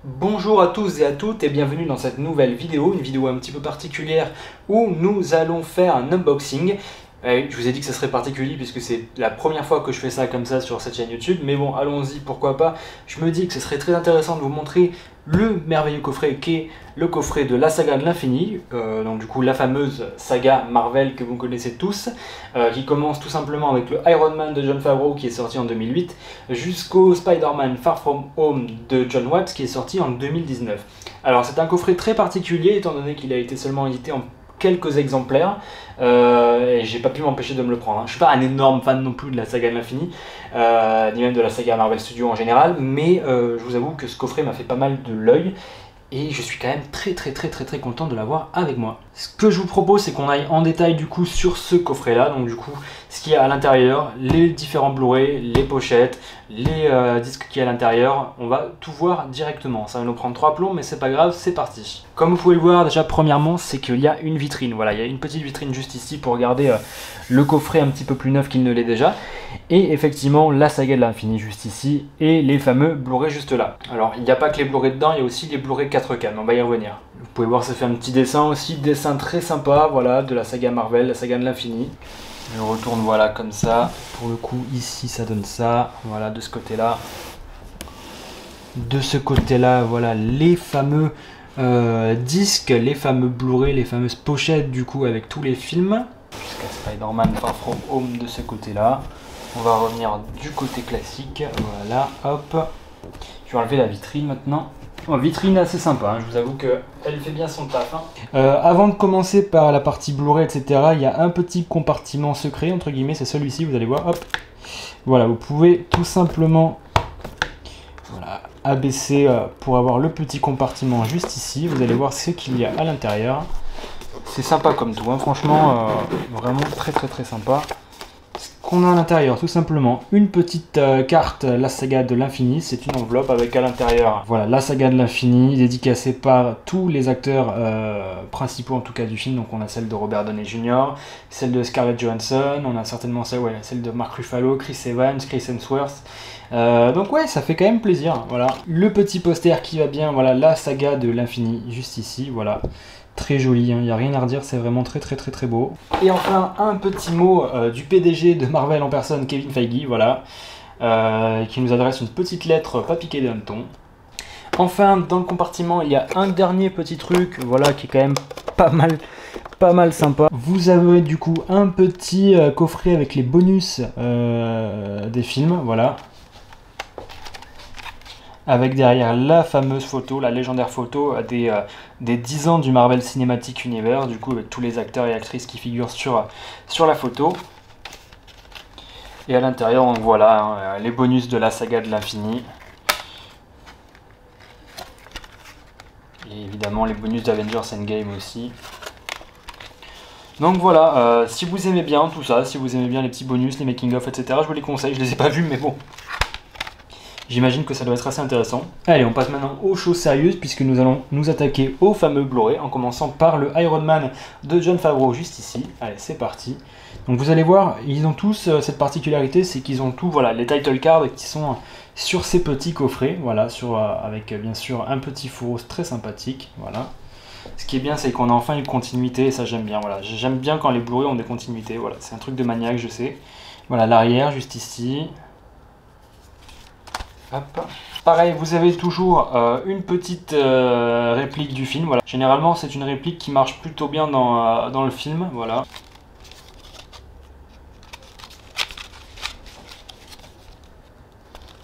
Bonjour à tous et à toutes et bienvenue dans cette nouvelle vidéo, une vidéo un petit peu particulière où nous allons faire un unboxing. Je vous ai dit que ça serait particulier puisque c'est la première fois que je fais ça comme ça sur cette chaîne YouTube, mais bon, allons-y, pourquoi pas. Je me dis que ce serait très intéressant de vous montrer le merveilleux coffret qui est le coffret de la saga de l'infini, donc du coup la fameuse saga Marvel que vous connaissez tous, qui commence tout simplement avec le Iron Man de Jon Favreau qui est sorti en 2008, jusqu'au Spider-Man Far From Home de John Watts qui est sorti en 2019. Alors c'est un coffret très particulier étant donné qu'il a été seulement édité en quelques exemplaires et j'ai pas pu m'empêcher de me le prendre. Je suis pas un énorme fan non plus de la saga de l'infini, ni même de la saga Marvel Studios en général, mais je vous avoue que ce coffret m'a fait pas mal de l'œil et je suis quand même très content de l'avoir avec moi. Ce que je vous propose, c'est qu'on aille en détail du coup sur ce coffret là, donc du coup ce qu'il y a à l'intérieur, les différents Blu-ray, les pochettes, les disques qu'il y a à l'intérieur, on va tout voir directement. Ça va nous prendre 3 plombs, mais c'est pas grave, c'est parti. Comme vous pouvez le voir, déjà premièrement, c'est qu'il y a une vitrine. Voilà, il y a une petite vitrine juste ici pour regarder le coffret un petit peu plus neuf qu'il ne l'est déjà. Et effectivement, la saga de l'infini juste ici et les fameux Blu-ray juste là. Alors, il n'y a pas que les Blu-ray dedans, il y a aussi les Blu-ray 4K, mais on va y revenir. Vous pouvez voir, ça fait un petit dessin aussi, dessin très sympa, voilà, de la saga Marvel, la saga de l'infini. Je retourne, voilà, comme ça. Pour le coup, ici, ça donne ça. Voilà, de ce côté-là. De ce côté-là, voilà, les fameux disques, les fameux Blu-ray, les fameuses pochettes, du coup, avec tous les films. Jusqu'à Spider-Man Far From Home de ce côté-là. On va revenir du côté classique. Voilà, hop. Je vais enlever la vitrine maintenant. Oh, vitrine assez sympa, hein. Je vous avoue qu'elle fait bien son taf. Avant de commencer par la partie Blu-ray, etc., il y a un petit compartiment secret, entre guillemets, c'est celui-ci, vous allez voir, hop. Voilà, vous pouvez tout simplement abaisser pour avoir le petit compartiment juste ici. Vous allez voir ce qu'il y a à l'intérieur. C'est sympa comme tout, hein. Franchement, vraiment très sympa. Ce qu'on a à l'intérieur, tout simplement, une petite carte, la saga de l'infini. C'est une enveloppe avec à l'intérieur, voilà, la saga de l'infini, dédicacée par tous les acteurs principaux, en tout cas du film. Donc on a celle de Robert Downey Jr., celle de Scarlett Johansson, on a certainement celle de Mark Ruffalo, Chris Evans, Chris Hemsworth. Donc ouais, ça fait quand même plaisir. Voilà, le petit poster qui va bien, voilà, la saga de l'infini, juste ici, voilà. Très joli, il n'y a rien à redire, c'est vraiment très beau. Et enfin, un petit mot du PDG de Marvel en personne, Kevin Feige, voilà, qui nous adresse une petite lettre pas piquée d'un ton. Enfin, dans le compartiment, il y a un dernier petit truc, voilà, qui est quand même pas mal sympa. Vous avez du coup un petit coffret avec les bonus des films, voilà. Avec derrière la fameuse photo, la légendaire photo des 10 ans du Marvel Cinematic Universe, du coup avec tous les acteurs et actrices qui figurent sur la photo. Et à l'intérieur, donc voilà, hein, les bonus de la saga de l'infini. Et évidemment les bonus d'Avengers Endgame aussi. Donc voilà, si vous aimez bien tout ça, si vous aimez bien les petits bonus, les making-of, etc., je vous les conseille, je les ai pas vus, mais bon. J'imagine que ça doit être assez intéressant. Allez, on passe maintenant aux choses sérieuses puisque nous allons nous attaquer au fameux Blu-ray en commençant par le Iron Man de Jon Favreau juste ici. Allez, c'est parti. Donc vous allez voir, ils ont tous cette particularité, c'est qu'ils ont tous voilà, les title cards qui sont sur ces petits coffrets, voilà, avec bien sûr un petit fourreau très sympathique, voilà. Ce qui est bien, c'est qu'on a enfin une continuité et ça j'aime bien, voilà. J'aime bien quand les Blu-ray ont des continuités, voilà. C'est un truc de maniaque, je sais. Voilà, l'arrière juste ici. Hop. Pareil, vous avez toujours une petite réplique du film. Voilà. Généralement, c'est une réplique qui marche plutôt bien dans le film. Voilà.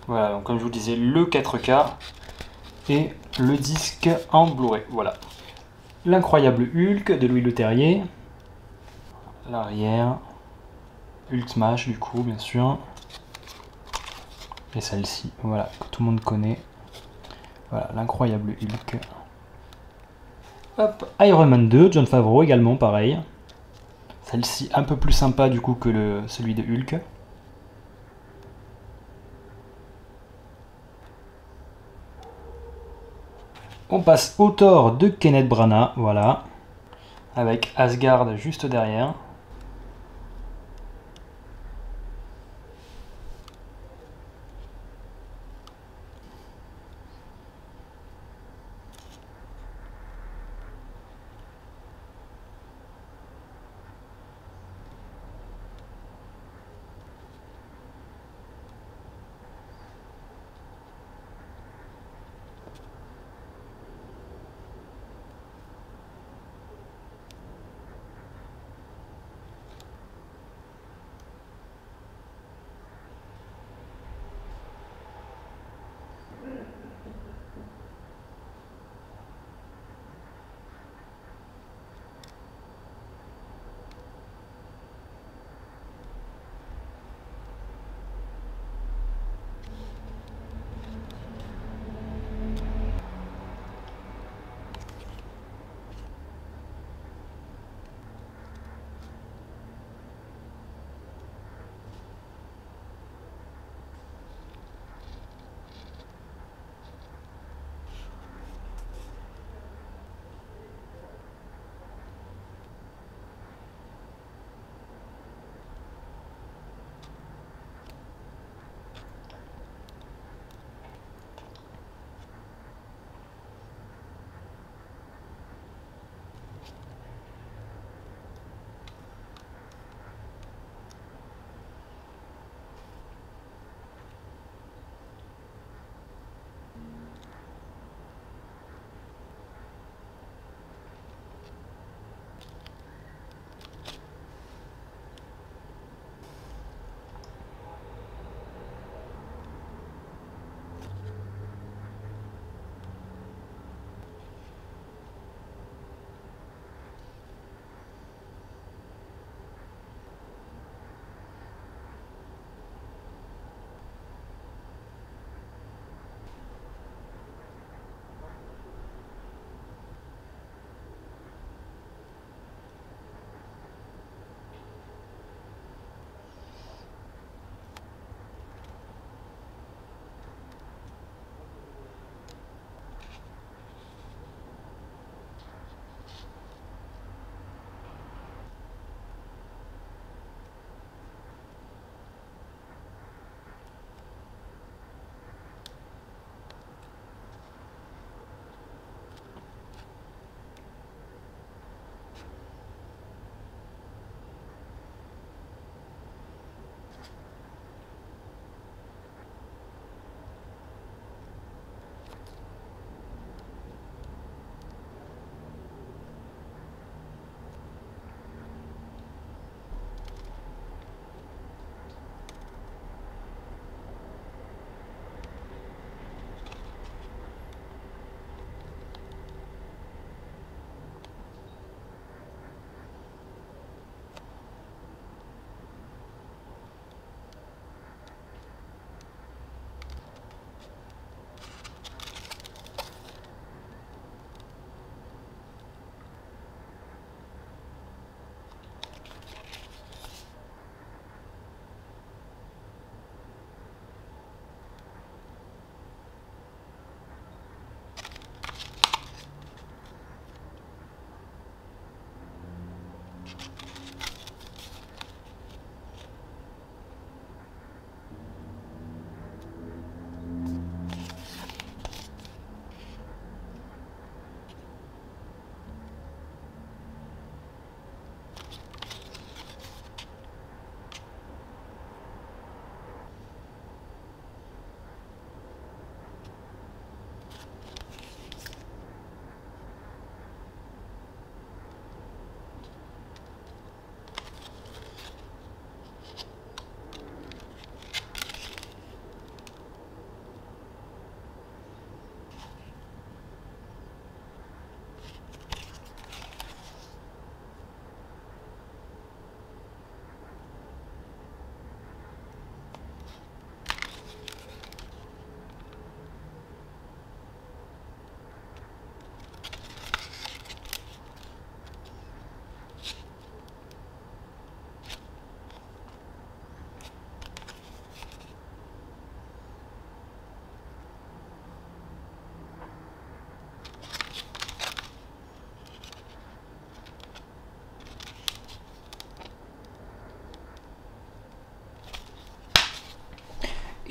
Voilà, donc comme je vous disais, le 4K et le disque en Blu-ray. Voilà. L'incroyable Hulk de Louis Leterrier. L'arrière. Hulk Smash, du coup, bien sûr. Et celle-ci, voilà, que tout le monde connaît. Voilà, l'incroyable Hulk. Hop, Iron Man 2, Jon Favreau également, pareil. Celle-ci un peu plus sympa du coup que celui de Hulk. On passe au Thor de Kenneth Branagh, voilà. Avec Asgard juste derrière.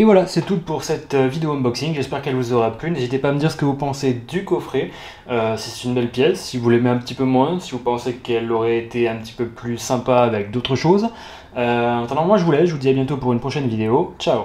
Et voilà, c'est tout pour cette vidéo unboxing, j'espère qu'elle vous aura plu. N'hésitez pas à me dire ce que vous pensez du coffret, si c'est une belle pièce, si vous l'aimez un petit peu moins, si vous pensez qu'elle aurait été un petit peu plus sympa avec d'autres choses. En attendant, moi je vous laisse, je vous dis à bientôt pour une prochaine vidéo, ciao.